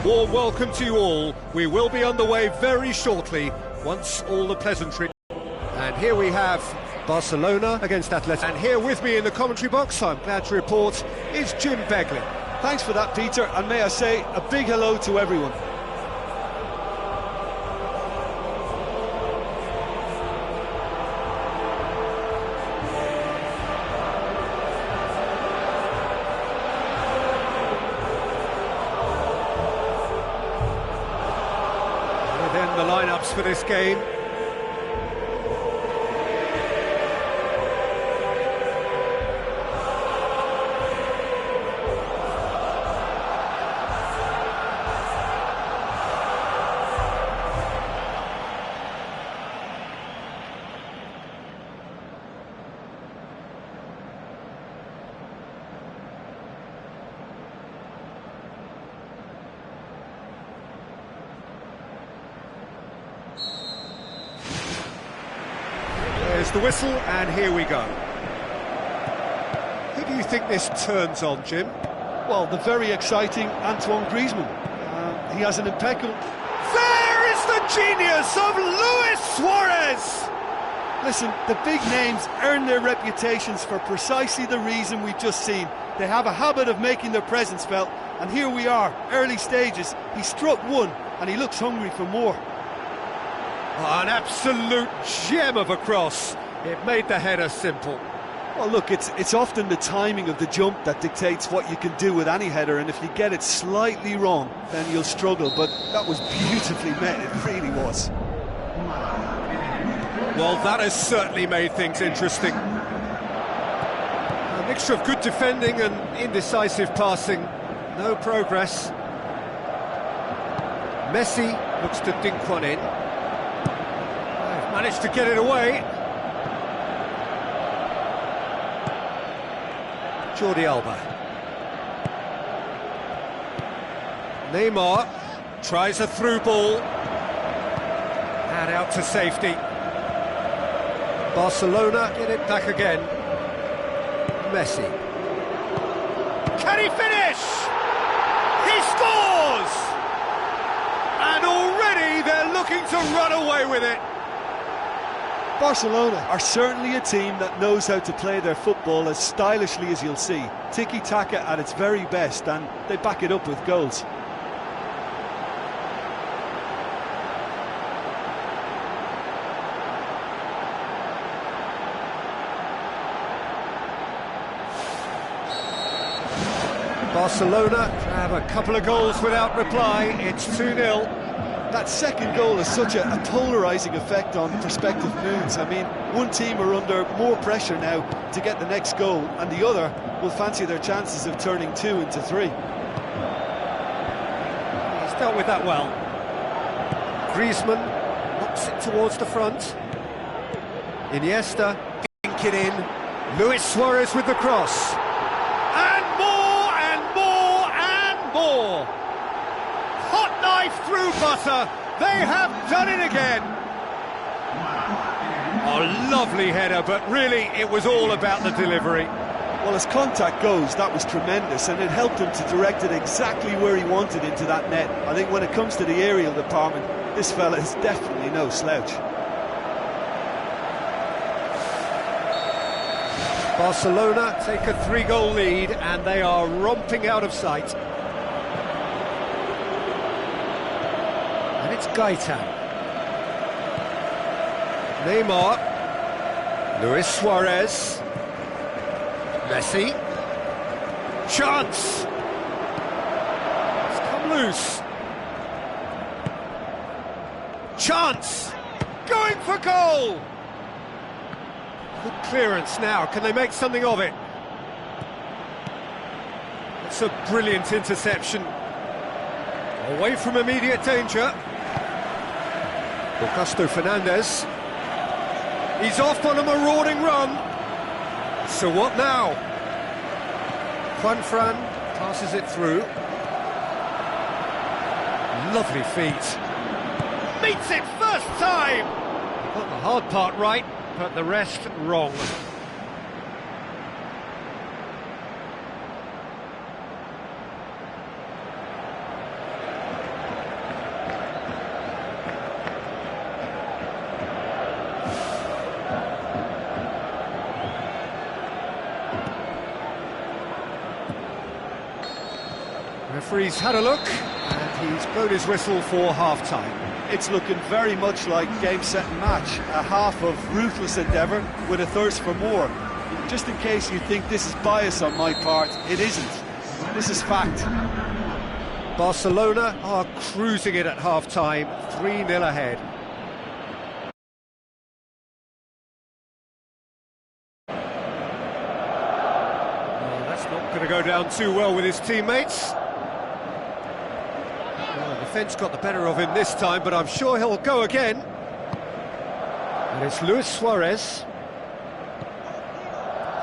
warm welcome to you all. We will be underway very shortly, once all the pleasantry. And here we have Barcelona against Atletico. And here with me in the commentary box, I'm glad to report, is Jim Begley. Thanks for that, Peter, and may I say a big hello to everyone. Then the lineups for this game. There's the whistle, and here we go. Who do you think this turns on, Jim? Well, the very exciting Antoine Griezmann. He has an impeccable... There is the genius of Luis Suarez! Listen, the big names earn their reputations for precisely the reason we've just seen. They have a habit of making their presence felt, and here we are, early stages. He struck one, and he looks hungry for more. Oh, an absolute gem of a cross. It made the header simple. Well, look, it's often the timing of the jump that dictates what you can do with any header, and if you get it slightly wrong, then you'll struggle. But that was beautifully met, it really was. Well, that has certainly made things interesting. A mixture of good defending and indecisive passing. No progress. Messi looks to dink one in. Managed to get it away. Jordi Alba. Neymar tries a through ball. And out to safety. Barcelona get it back again. Messi. Can he finish? He scores! And already they're looking to run away with it. Barcelona are certainly a team that knows how to play their football as stylishly as you'll see. Tiki-taka at its very best, and they back it up with goals. Barcelona have a couple of goals without reply. It's 2-0. That second goal has such a polarising effect on prospective moods. I mean, one team are under more pressure now to get the next goal, and the other will fancy their chances of turning 2 into 3. He's dealt with that well. Griezmann knocks it towards the front. Iniesta, dink it in. Luis Suarez with the cross. And more, and more, and more! Hot knife through butter, they have done it again. Oh, lovely header, but really it was all about the delivery. Well, as contact goes, that was tremendous, and it helped him to direct it exactly where he wanted into that net. I think when it comes to the aerial department, this fella is definitely no slouch. Barcelona take a 3-goal lead, and they are romping out of sight. And it's Gaetan. Neymar. Luis Suarez. Messi. Chance! It's come loose. Chance! Going for goal! Good clearance now. Can they make something of it? It's a brilliant interception. Away from immediate danger. Augusto Fernandez. He's off on a marauding run. So what now? Juan Fran passes it through. Lovely feet. Meets it first time! Got the hard part right, but the rest wrong. Referee's had a look, and he's blown his whistle for half-time. It's looking very much like game, set and match. A half of ruthless endeavour with a thirst for more. Just in case you think this is bias on my part, it isn't. This is fact. Barcelona are cruising it at half-time, 3-0 ahead. Well, that's not going to go down too well with his teammates. Well, the defence got the better of him this time, but I'm sure he'll go again. And it's Luis Suarez.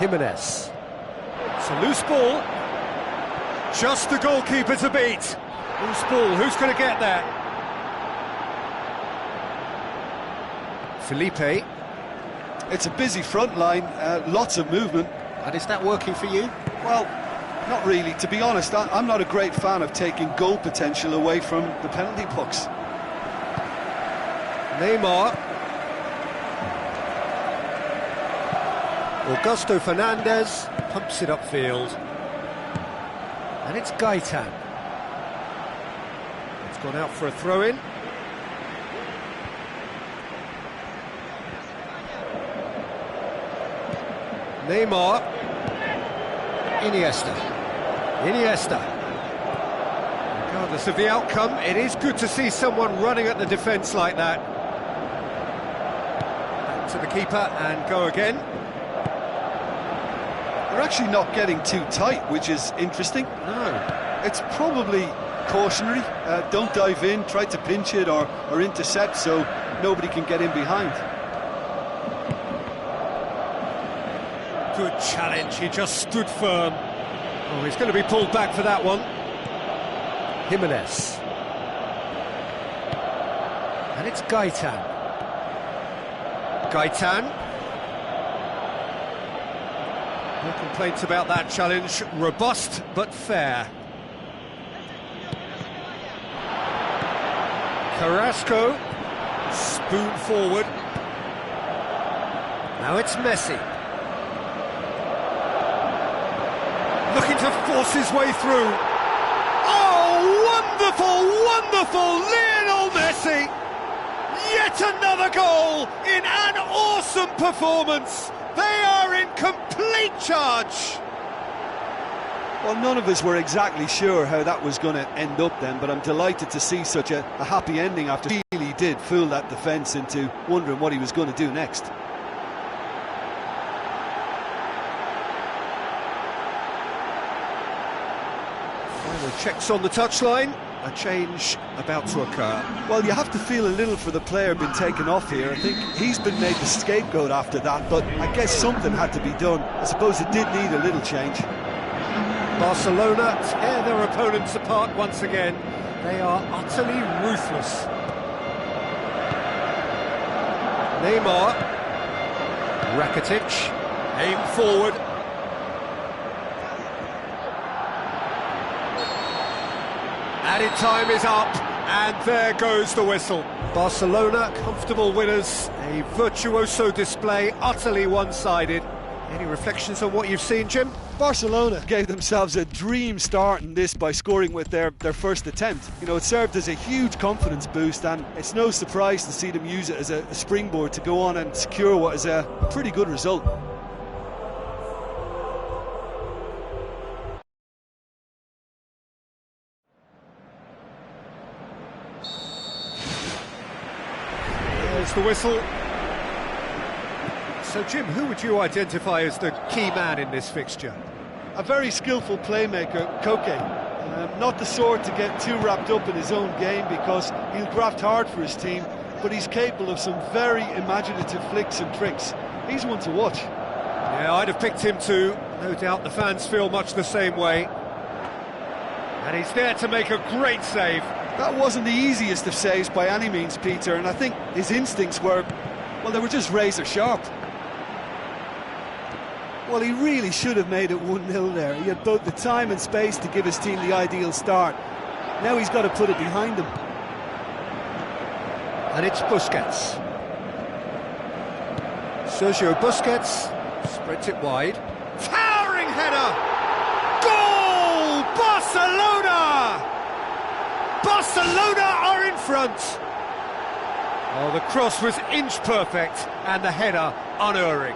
Jimenez. It's a loose ball. Just the goalkeeper to beat. Loose ball, who's going to get there? Felipe. It's a busy front line, lots of movement. And is that working for you? Well, not really. To be honest, I'm not a great fan of taking goal potential away from the penalty box. Neymar. Augusto Fernandez pumps it upfield. And it's Gaitan. It's gone out for a throw-in. Neymar. Iniesta. Regardless of the outcome, it is good to see someone running at the defence like that. Back to the keeper and go again. They're actually not getting too tight, which is interesting. No. It's probably cautionary. Don't dive in, try to pinch it or intercept so nobody can get in behind. Good challenge, he just stood firm. Oh, he's going to be pulled back for that one. Jimenez. And it's Gaitan. No complaints about that challenge. Robust but fair. Carrasco. Spoon forward. Now it's Messi. Looking to force his way through. Oh, wonderful Lionel Messi! Yet another goal in an awesome performance. They are in complete charge. Well, none of us were exactly sure how that was going to end up then, but I'm delighted to see such a happy ending after he really did fool that defence into wondering what he was going to do next. Final checks on the touchline. A change about to occur. Well, you have to feel a little for the player being taken off here. I think he's been made the scapegoat after that, but I guess something had to be done. I suppose it did need a little change. Barcelona tear their opponents apart once again. They are utterly ruthless. Neymar. Rakitic. Aim forward. Added time is up, and there goes the whistle. Barcelona, comfortable winners, a virtuoso display, utterly one-sided. Any reflections on what you've seen, Jim? Barcelona gave themselves a dream start in this by scoring with their first attempt. You know, it served as a huge confidence boost, and it's no surprise to see them use it as a springboard to go on and secure what is a pretty good result. There's the whistle. So, Jim, who would you identify as the key man in this fixture? A very skillful playmaker, Koke. Not the sort to get too wrapped up in his own game because he'll graft hard for his team, but he's capable of some very imaginative flicks and tricks. He's one to watch. Yeah, I'd have picked him too. No doubt the fans feel much the same way. And he's there to make a great save. That wasn't the easiest of saves by any means, Peter, and I think his instincts were, well, they were just razor sharp. Well, he really should have made it 1-0 there. He had both the time and space to give his team the ideal start. Now he's got to put it behind him. And it's Busquets. Sergio Busquets spreads it wide. Towering header! Goal! Barcelona! Barcelona are in front. Oh, the cross was inch perfect and the header unerring.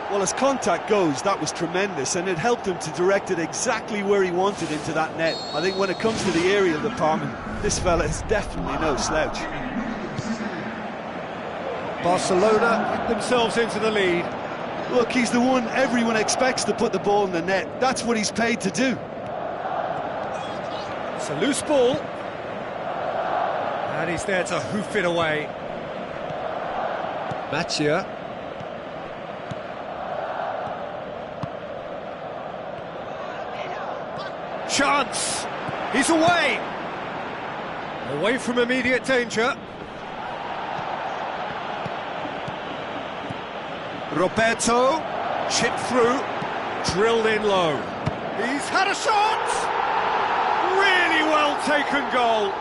Well, as contact goes, that was tremendous, and it helped him to direct it exactly where he wanted into that net. I think when it comes to the aerial department, this fella is definitely no slouch. Barcelona get themselves into the lead. Look, he's the one everyone expects to put the ball in the net. That's what he's paid to do. It's a loose ball. And he's there to hoof it away. Mattia. Chance! He's away! Away from immediate danger. Roberto, chipped through, drilled in low. He's had a shot! Really well taken goal.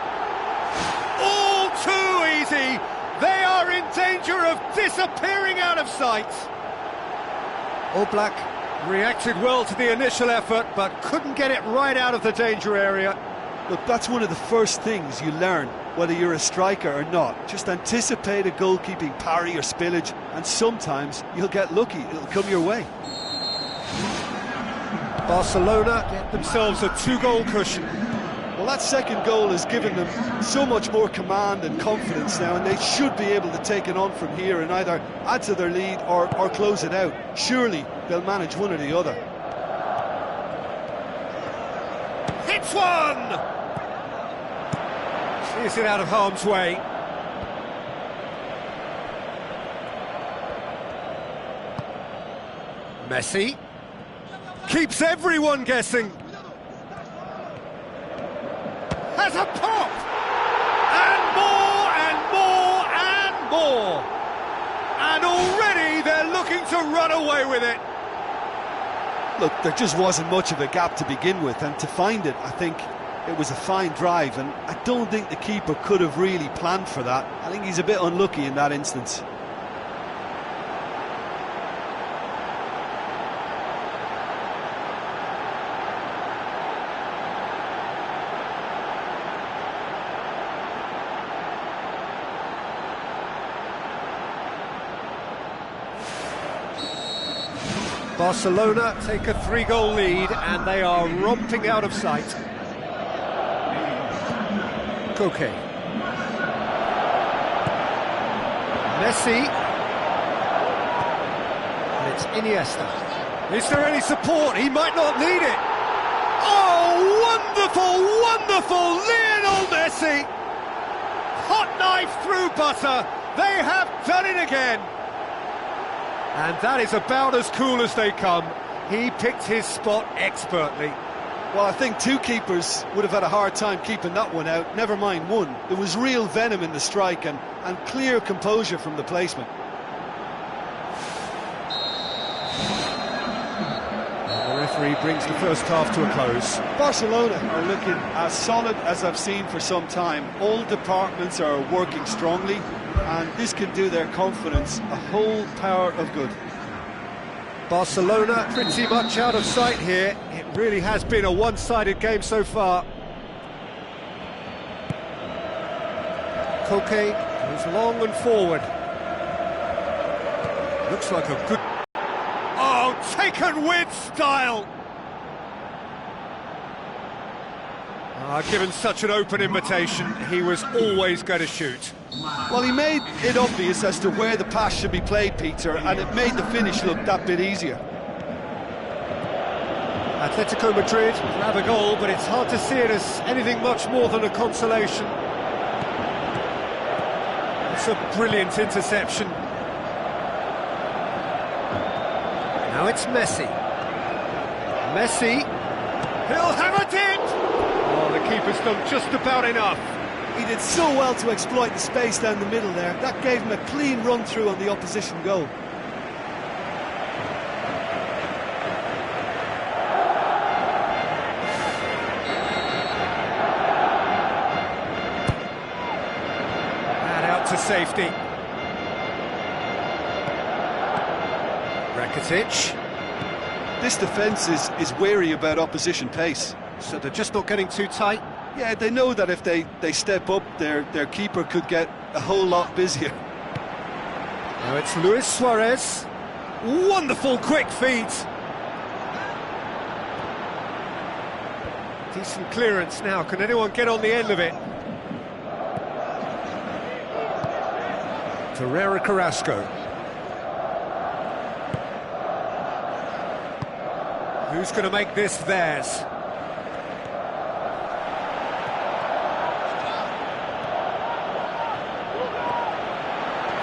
All too easy. They are in danger of disappearing out of sight. Oblak reacted well to the initial effort, but couldn't get it right out of the danger area. Look, that's one of the first things you learn, whether you're a striker or not. Just anticipate a goalkeeping parry or spillage, and sometimes you'll get lucky, it'll come your way. Barcelona get themselves a 2-goal cushion. Well, that second goal has given them so much more command and confidence now, and they should be able to take it on from here and either add to their lead or close it out. Surely they'll manage one or the other. Hits one! Is it out of harm's way? Messi keeps everyone guessing. Has a pop! And more and more and more! And already they're looking to run away with it. Look, there just wasn't much of a gap to begin with, and to find it, I think it was a fine drive, and I don't think the keeper could have really planned for that. I think he's a bit unlucky in that instance. Barcelona take a 3-goal lead and they are romping out of sight. Koke. Messi. And it's Iniesta. Is there any support? He might not need it. Oh, wonderful, wonderful Lionel Messi! Hot knife through butter. They have done it again. And that is about as cool as they come. He picked his spot expertly. Well, I think two keepers would have had a hard time keeping that one out, never mind one. There was real venom in the strike and clear composure from the placement. And the referee brings the first half to a close. Barcelona are looking as solid as I've seen for some time. All departments are working strongly, and this can do their confidence a whole power of good. Barcelona pretty much out of sight here. It really has been a one-sided game so far. Koke goes long and forward. Looks like a good... Oh, taken with style! Given such an open invitation, he was always going to shoot. Well, he made it obvious as to where the pass should be played, Peter, and it made the finish look that bit easier. Atletico Madrid have a goal, but it's hard to see it as anything much more than a consolation. It's a brilliant interception. Now it's Messi. Messi, he'll have a dip! Oh, the keeper's done just about enough. He did so well to exploit the space down the middle there. That gave him a clean run-through on the opposition goal. And out to safety. Rakitic. This defence is wary about opposition pace. So they're just not getting too tight. Yeah, they know that if they step up, their keeper could get a whole lot busier. Now it's Luis Suarez. Wonderful quick feet. Decent clearance now. Can anyone get on the end of it? Torreira Carrasco. Who's going to make this theirs?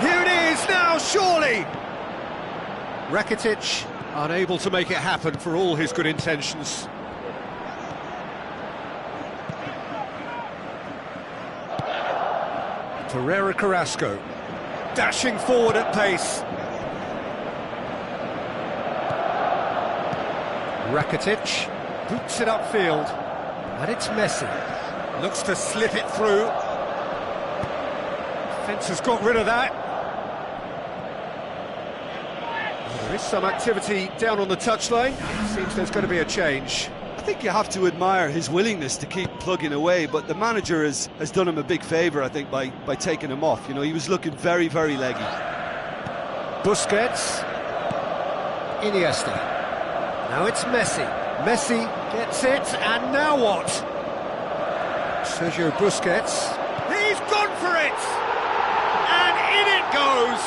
Here it is now, surely! Rakitic unable to make it happen for all his good intentions. Torreira Carrasco, dashing forward at pace. Rakitic boots it upfield, and it's Messi. Looks to slip it through. Defence has got rid of that. There is some activity down on the touchline. Seems there's going to be a change. I think you have to admire his willingness to keep plugging away, but the manager has done him a big favour, I think, by taking him off. You know, he was looking very, very leggy. Busquets. Iniesta. Now it's Messi. Messi gets it, and now what? Sergio Busquets. He's gone for it! And in it goes!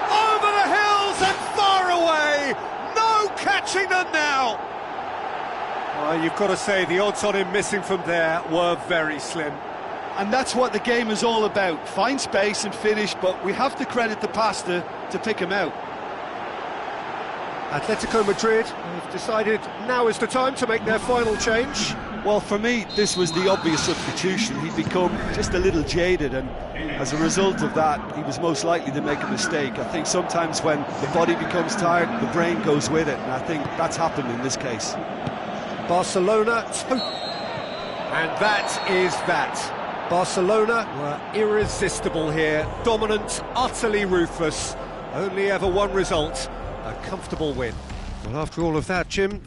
Over the hills and far away! No catching them now! Well, you've got to say the odds on him missing from there were very slim. And that's what the game is all about. Find space and finish, but we have to credit the pasta to pick him out. Atletico Madrid have decided now is the time to make their final change. Well, for me, this was the obvious substitution. He'd become just a little jaded, and as a result of that, he was most likely to make a mistake. I think sometimes when the body becomes tired, the brain goes with it, and I think that's happened in this case. Barcelona, and that is that. Barcelona were irresistible here, dominant, utterly ruthless. Only ever one result, a comfortable win. Well, after all of that, Jim,